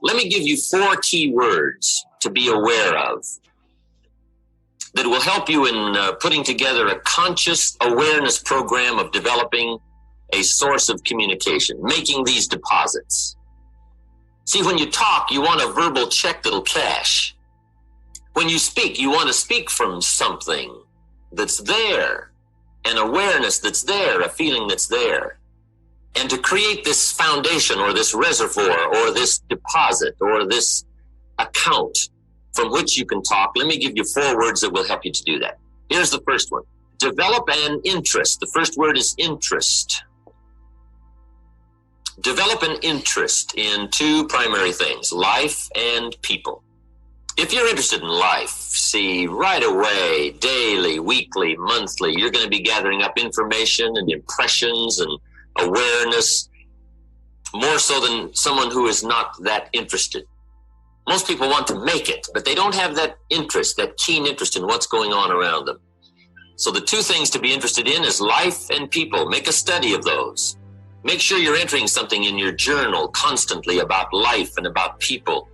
Let me give you 4 key words to be aware of that will help you in putting together a conscious awareness program of developing a source of communication, making these deposits. See, when you talk, you want a verbal check that'll cash. When you speak, you want to speak from something that's there, an awareness that's there, a feeling that's there. And to create this foundation or this reservoir or this deposit or this account from which you can talk, let me give you 4 words that will help you to do that. Here's the first one. Develop an interest. The first word is interest. Develop an interest in 2 primary things, life and people. If you're interested in life, see, right away, daily, weekly, monthly, you're going to be gathering up information and impressions and awareness, more so than someone who is not that interested. Most people want to make it, but they don't have that interest, that keen interest in what's going on around them. So the 2 things to be interested in is life and people. Make a study of those. Make sure you're entering something in your journal constantly about life and about people,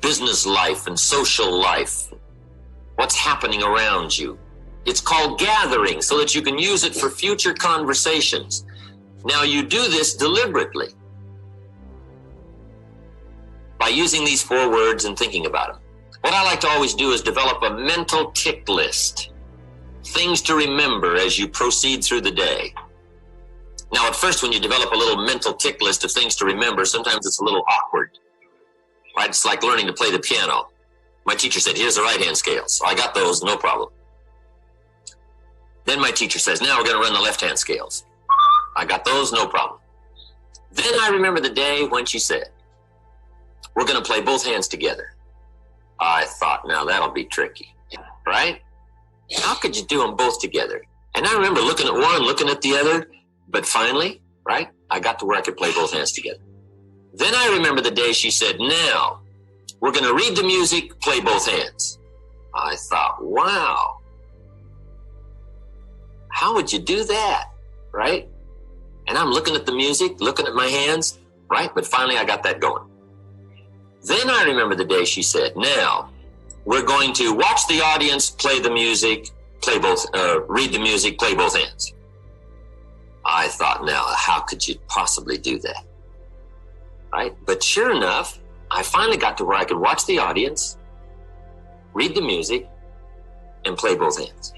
business life and social life, what's happening around you. It's called gathering so that you can use it for future conversations. Now you do this deliberately by using these 4 words and thinking about them. What I like to always do is develop a mental tick list, things to remember as you proceed through the day. Now, at first, when you develop a little mental tick list of things to remember, sometimes it's a little awkward, right? It's like learning to play the piano. My teacher said, here's the right-hand scale. So I got those, no problem. Then my teacher says, now we're going to run the left-hand scales. I got those, no problem. Then I remember the day when she said, we're going to play both hands together. I thought, now that'll be tricky, right? How could you do them both together? And I remember looking at one, looking at the other, but finally, right, I got to where I could play both hands together. Then I remember the day she said, now, we're going to read the music, play both hands. I thought, wow, how would you do that, right? And I'm looking at the music, looking at my hands, right? But finally, I got that going. Then I remember the day she said, now, we're going to watch the audience play the music, read the music, play both hands. I thought, now, how could you possibly do that? Right? But sure enough, I finally got to where I could watch the audience, read the music, and play both hands.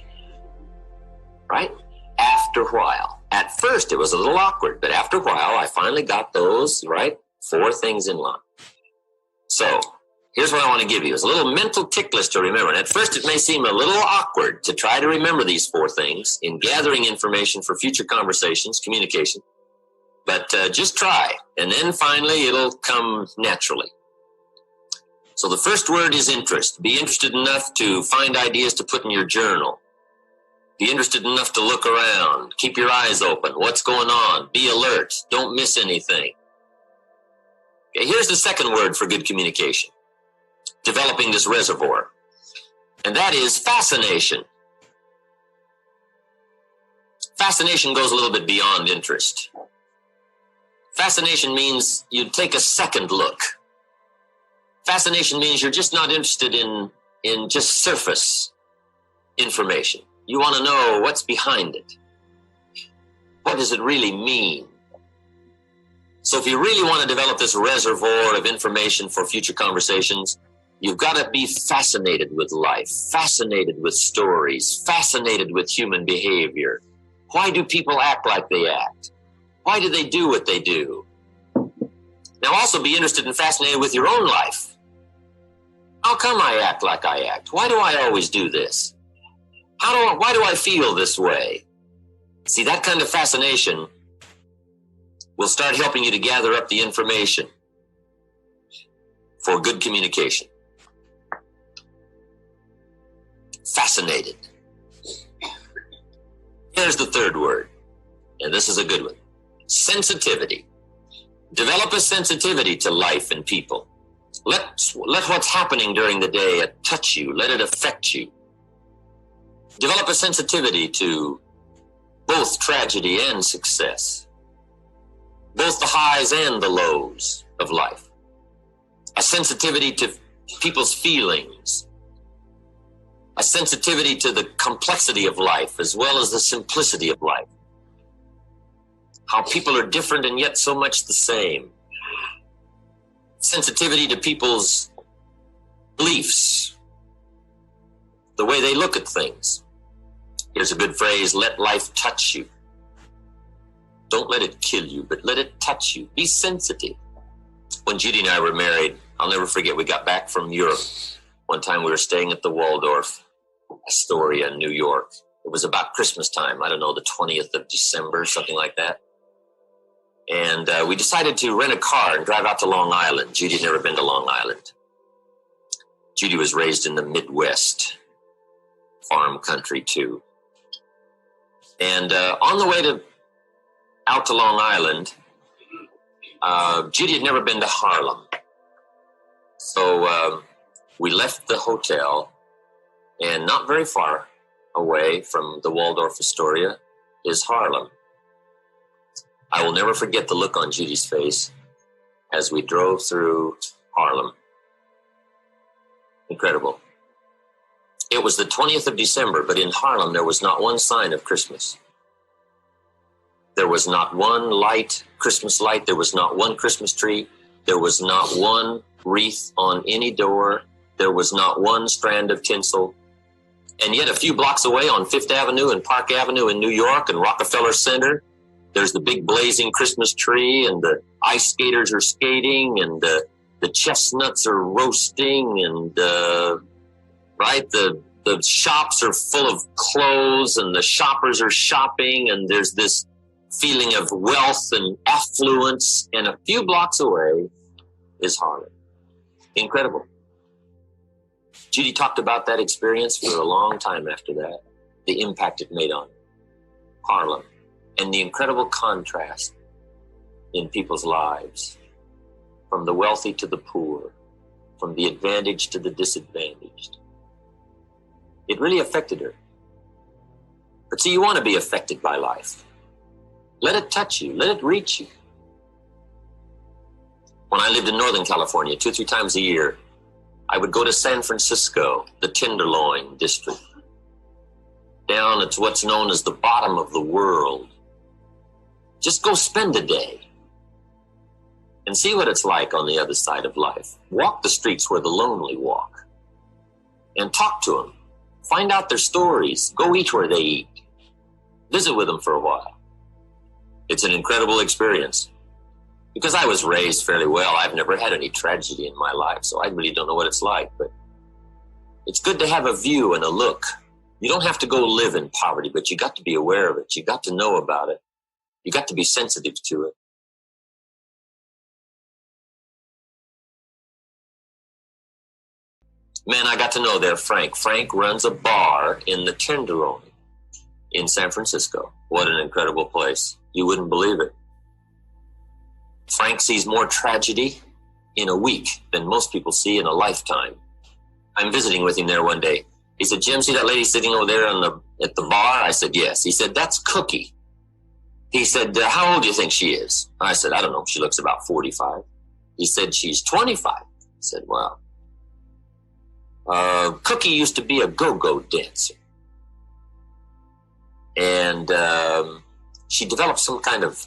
Right? After a while. At first, it was a little awkward, but after a while, I finally got those, right, 4 things in line. So, here's what I want to give you. It's a little mental tick list to remember. And at first, it may seem a little awkward to try to remember these 4 things in gathering information for future conversations, communication. But just try. And then finally, it'll come naturally. So the first word is interest. Be interested enough to find ideas to put in your journal. Be interested enough to look around. Keep your eyes open. What's going on? Be alert. Don't miss anything. Okay, here's the second word for good communication. Developing this reservoir. And that is fascination. Fascination goes a little bit beyond interest. Fascination means you take a second look. Fascination means you're just not interested in just surface information. You want to know what's behind it. What does it really mean? So if you really want to develop this reservoir of information for future conversations, you've got to be fascinated with life, fascinated with stories, fascinated with human behavior. Why do people act like they act? Why do they do what they do? Now also be interested and fascinated with your own life. How come I act like I act? Why do I always do this? Why do I feel this way? See, that kind of fascination will start helping you to gather up the information for good communication. Fascinated. Here's the third word, and this is a good one. Sensitivity. Develop a sensitivity to life and people. Let what's happening during the day touch you. Let it affect you. Develop a sensitivity to both tragedy and success, both the highs and the lows of life. a sensitivity to people's feelings, a sensitivity to the complexity of life as well as the simplicity of life. How people are different and yet so much the same. Sensitivity to people's beliefs, the way they look at things. Here's a good phrase: let life touch you. Don't let it kill you, but let it touch you. Be sensitive. When Judy and I were married, I'll never forget, we got back from Europe. One time we were staying at the Waldorf Astoria in New York. It was about Christmas time. I don't know, the 20th of December, something like that. And we decided to rent a car and drive out to Long Island. Judy had never been to Long Island. Judy was raised in the Midwest, farm country too. And on the way out to Long Island, Judy had never been to Harlem. So we left the hotel, and not very far away from the Waldorf Astoria is Harlem. I will never forget the look on Judy's face as we drove through Harlem. Incredible. It was the 20th of December, but in Harlem there was not one sign of Christmas. There was not one Christmas light. There was not one Christmas tree. There was not one wreath on any door. There was not one strand of tinsel. And yet a few blocks away on Fifth Avenue and Park Avenue in New York and Rockefeller Center, there's the big blazing Christmas tree, and the ice skaters are skating, and the chestnuts are roasting, and the shops are full of clothes, and the shoppers are shopping, and there's this feeling of wealth and affluence. And a few blocks away is Harlem. Incredible. Judy talked about that experience for a long time after that, the impact it made on Harlem, and the incredible contrast in people's lives, from the wealthy to the poor, from the advantaged to the disadvantaged. It really affected her. But see, you want to be affected by life. Let it touch you. Let it reach you. When I lived in Northern California, 2 or 3 times a year, I would go to San Francisco, the Tenderloin district, down at what's known as the bottom of the world. Just go spend a day and see what it's like on the other side of life. Walk the streets where the lonely walk and talk to them. Find out their stories. Go eat where they eat. Visit with them for a while. It's an incredible experience. Because I was raised fairly well, I've never had any tragedy in my life, so I really don't know what it's like. But it's good to have a view and a look. You don't have to go live in poverty, but you got to be aware of it. You got to know about it. You got to be sensitive to it. Man, I got to know there Frank. Frank runs a bar in the Tenderloin in San Francisco. What an incredible place. You wouldn't believe it. Frank sees more tragedy in a week than most people see in a lifetime. I'm visiting with him there one day. He said, Jim, see that lady sitting over there at the bar? I said, yes. He said, that's Cookie. He said, how old do you think she is? I said, I don't know. She looks about 45. He said, she's 25. I said, wow. Cookie used to be a go-go dancer. And she developed some kind of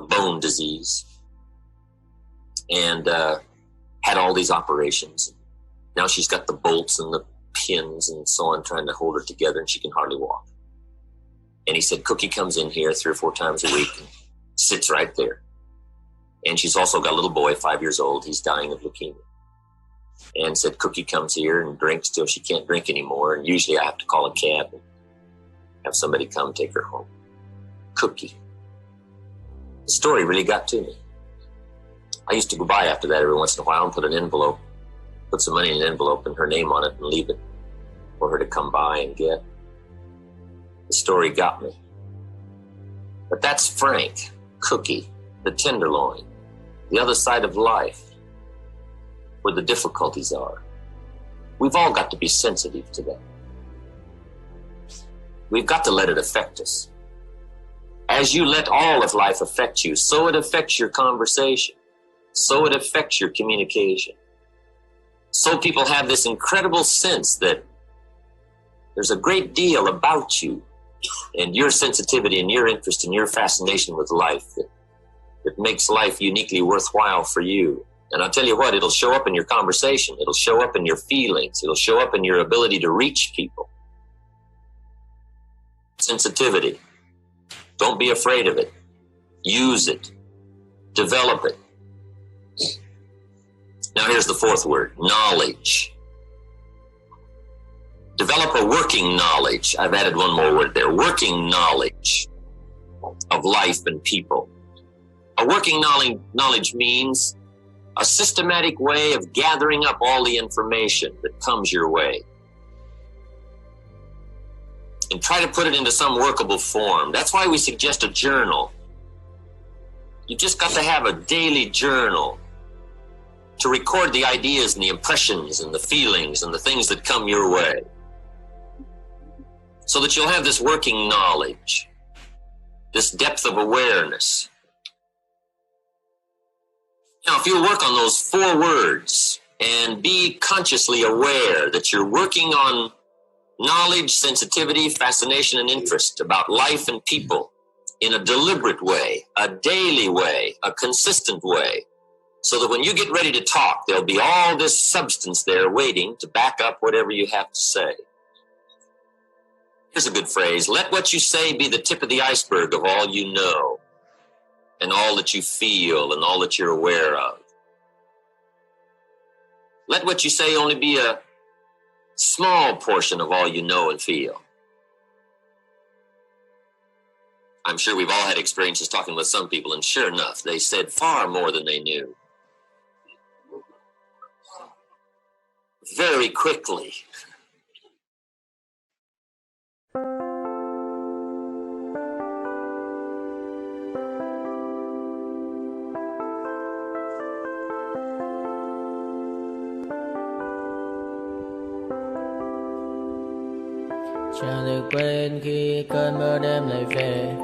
bone disease and had all these operations. Now she's got the bolts and the pins and so on trying to hold her together, and she can hardly walk. And he said, Cookie comes in here 3 or 4 times a week and sits right there. And she's also got a little boy, 5 years old. He's dying of leukemia. And said, Cookie comes here and drinks till she can't drink anymore. And usually I have to call a cab and have somebody come take her home. Cookie. The story really got to me. I used to go by after that every once in a while and put some money in an envelope and her name on it and leave it for her to come by and get. The story got me. But that's Frank, Cookie, the Tenderloin, the other side of life, where the difficulties are. We've all got to be sensitive to that. We've got to let it affect us. As you let all of life affect you, so it affects your conversation. so it affects your communication. So people have this incredible sense that there's a great deal about you and your sensitivity and your interest and your fascination with life that makes life uniquely worthwhile for you. And I'll tell you what, it'll show up in your conversation. It'll show up in your feelings. It'll show up in your ability to reach people. Sensitivity. Don't be afraid of it. Use it. Develop it. Now here's the fourth word, knowledge. Develop a working knowledge. I've added one more word there, working knowledge of life and people. A working knowledge means a systematic way of gathering up all the information that comes your way and try to put it into some workable form. That's why we suggest a journal. You just got to have a daily journal to record the ideas and the impressions and the feelings and the things that come your way, so that you'll have this working knowledge, this depth of awareness. Now, if you work on those 4 words and be consciously aware that you're working on knowledge, sensitivity, fascination, and interest about life and people in a deliberate way, a daily way, a consistent way, so that when you get ready to talk, there'll be all this substance there waiting to back up whatever you have to say. Here's a good phrase. Let what you say be the tip of the iceberg of all you know and all that you feel and all that you're aware of. Let what you say only be a small portion of all you know and feel. I'm sure we've all had experiences talking with some people, and sure enough, they said far more than they knew. Very quickly. Chẳng được quên khi cơn mưa đêm lại về.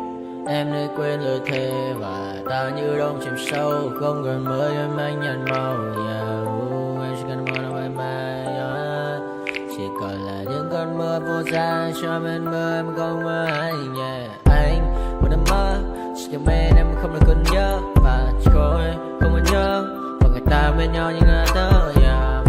Em đã quên lời thề và ta như đông chìm sâu, không còn mơ em anh nhạt màu. Em chỉ cần mơ đâu bye bye. Chỉ còn là những cơn mưa vô giá cho bên mơ em không mơ ai nhẹ. Anh một đêm mơ chỉ cần bên em không được còn nhớ và chỉ có em không còn nhớ và người ta bên nhau như ngã tơ.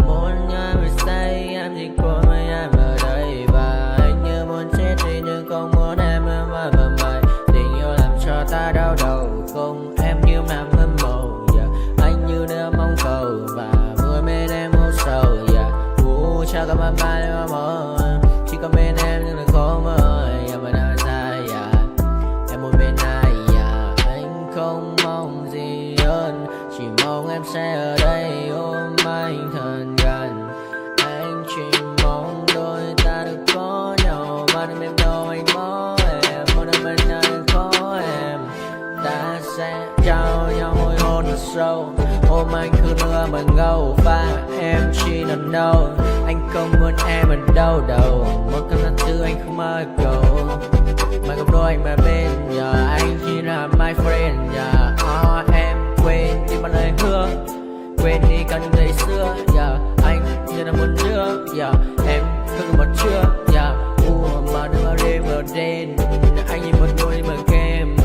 Muốn nhớ về say em chỉ có mấy em ở đây và anh như muốn chết đi nhưng không muốn em mơ mày. Tình yêu làm cho ta đau đầu không em như mà mơ mộng. Anh như đêm mong cầu và mưa bên em u sầu. Chào các bạn mà mơ chỉ có bên em nhưng là khó mơ. Mà đã ra em một bên ai anh không mong gì hơn, chỉ mong em sẽ ở đây ôm anh thật gần. Anh chỉ mong đôi ta được có nhau mà đừng em đâu anh có em. Một đêm bên anh có em, ta sẽ trao nhau môi hôn thật sâu, ôm anh cứ mưa mà ngâu và em chỉ nằm đâu. Anh không muốn em ở đâu đâu, một cơn gió thứ anh không mơ cầu. Mà gặp đôi anh mà bên giờ anh chỉ là my friend. Em quên đi bao lời hứa, quên đi cả những ngày xưa. Anh như là muốn nước, em không một chưa. Mà đừng ở đêm ở đêm, anh như một đôi mà game,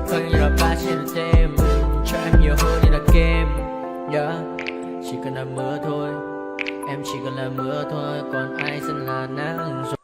không như là ba trên đêm, cho em nhiều hơn như là game. Chỉ cần là mưa thôi, em chỉ cần là mưa thôi, còn ai sẽ là nắng rồi.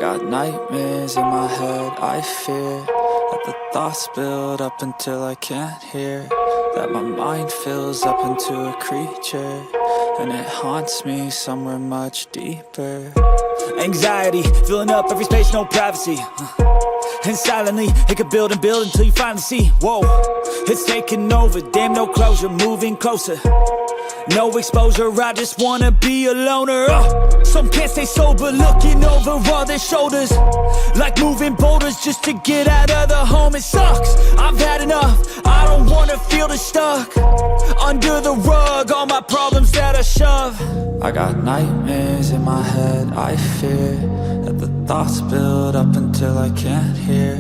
got nightmares in my head, I fear that the thoughts build up until I can't hear, that my mind fills up into a creature, and it haunts me somewhere much deeper. Anxiety, filling up every space, no privacy. And silently, it could build and build until you finally see, whoa, it's taking over, damn no closure, moving closer. No exposure, I just wanna be a loner. Some can't stay sober, looking over all their shoulders, like moving boulders just to get out of the home. It sucks, I've had enough, I don't wanna feel the stuck under the rug, all my problems that I shove. I got nightmares in my head, I fear that the thoughts build up until I can't hear,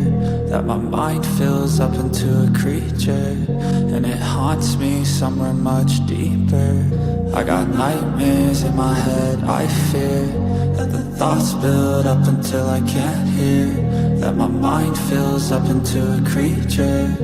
that my mind fills up into a creature, and it haunts me somewhere much deeper. I got nightmares in my head, I fear that the thoughts build up until I can't hear, that my mind fills up into a creature,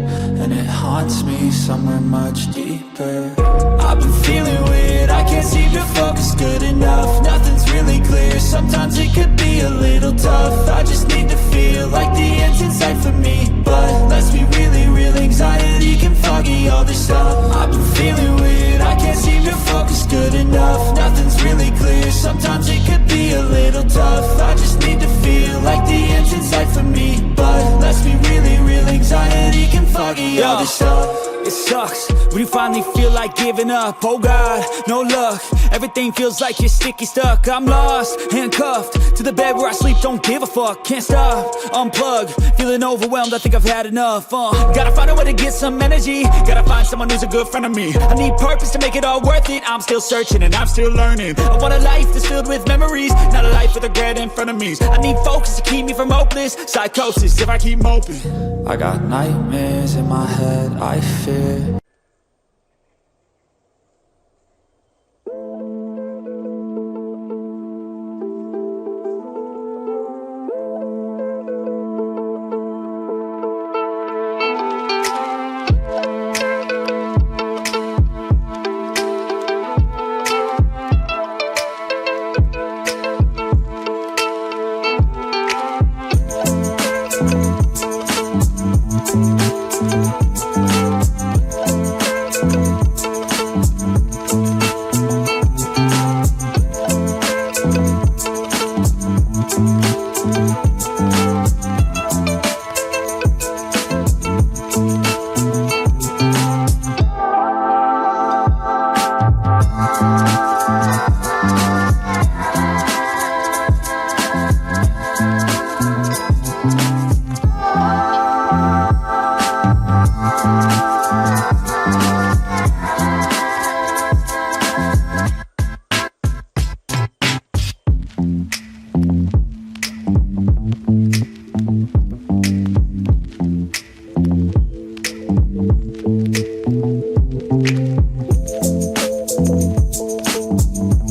and it haunts me somewhere much deeper. I've been feeling weird, I can't seem to focus good enough, nothing's really clear, sometimes it could be a little tough. I just need to feel like the end's in sight for me, but let's be really real, anxiety can foggy all this stuff. I've been feeling weird, I can't seem to focus good enough, nothing's really clear, sometimes it could be a little tough. I just need to feel like the end's in sight for me, but let's be really real, anxiety can foggy all this stuff. It sucks when you finally feel like giving up. Oh God, no luck, everything feels like you're sticky stuck. I'm lost, handcuffed to the bed where I sleep, don't give a fuck. Can't stop, unplug, feeling overwhelmed, I think I've had enough. Gotta find a way to get some energy, gotta find someone who's a good friend of me. I need purpose to make it all worth it, I'm still searching and I'm still learning. I want a life that's filled with memories, not a life with regret in front of me. I need focus to keep me from hopeless psychosis if I keep moping. I got nightmares in my head, I fear.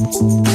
We'll be right back.